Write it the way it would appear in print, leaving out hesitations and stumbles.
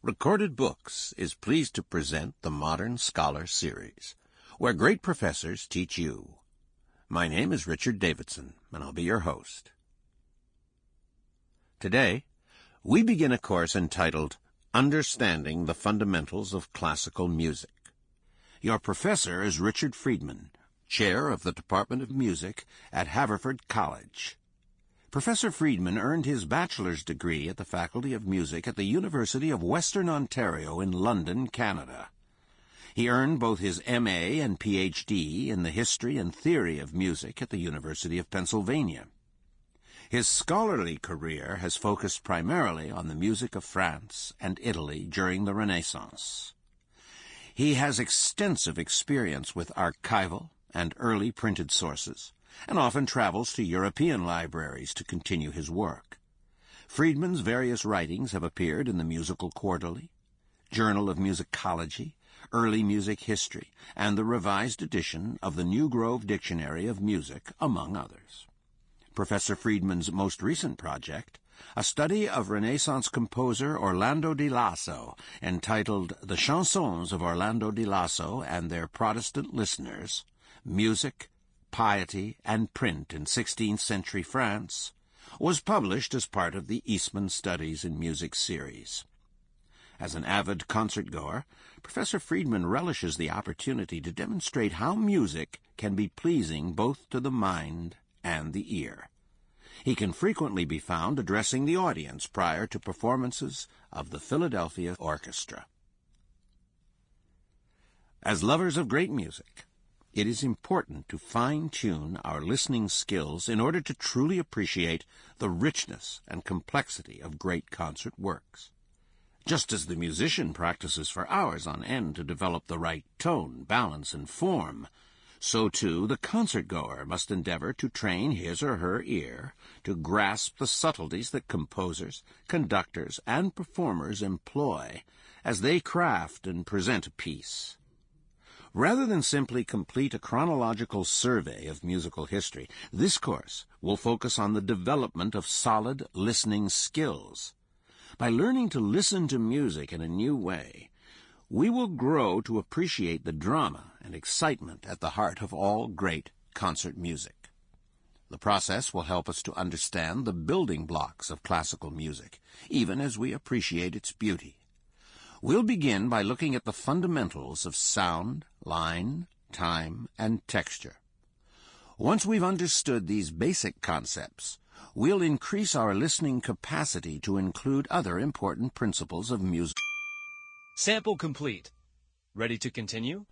Recorded Books is pleased to present the Modern Scholar Series, where great professors teach you. My name is Richard Davidson, and I'll be your host. Today, we begin a course entitled Understanding the Fundamentals of Classical Music. Your professor is Richard Freedman, chair of the Department of Music at Haverford College. Professor Freedman earned his bachelor's degree at the Faculty of Music at the University of Western Ontario in London, Canada. He earned both his M.A. and Ph.D. in the history and theory of music at the University of Pennsylvania. His scholarly career has focused primarily on the music of France and Italy during the Renaissance. He has extensive experience with archival and early printed sources, and often travels to European libraries to continue his work. Freedman's various writings have appeared in the Musical Quarterly, Journal of Musicology, Early Music History, and the revised edition of the New Grove Dictionary of Music, among others. Professor Freedman's most recent project, a study of Renaissance composer Orlando di Lasso, entitled The Chansons of Orlando di Lasso and Their Protestant Listeners, Music, Piety, and Print in 16th Century France, was published as part of the Eastman Studies in Music series. As an avid concert-goer, Professor Freedman relishes the opportunity to demonstrate how music can be pleasing both to the mind and the ear. He can frequently be found addressing the audience prior to performances of the Philadelphia Orchestra. As lovers of great music, it is important to fine-tune our listening skills in order to truly appreciate the richness and complexity of great concert works. Just as the musician practices for hours on end to develop the right tone, balance, and form, so too the concert-goer must endeavor to train his or her ear to grasp the subtleties that composers, conductors, and performers employ as they craft and present a piece. Rather than simply complete a chronological survey of musical history, this course will focus on the development of solid listening skills. By learning to listen to music in a new way, we will grow to appreciate the drama and excitement at the heart of all great concert music. The process will help us to understand the building blocks of classical music, even as we appreciate its beauty. We'll begin by looking at the fundamentals of sound, line, time, and texture. Once we've understood these basic concepts, we'll increase our listening capacity to include other important principles of music. Sample complete. Ready to continue?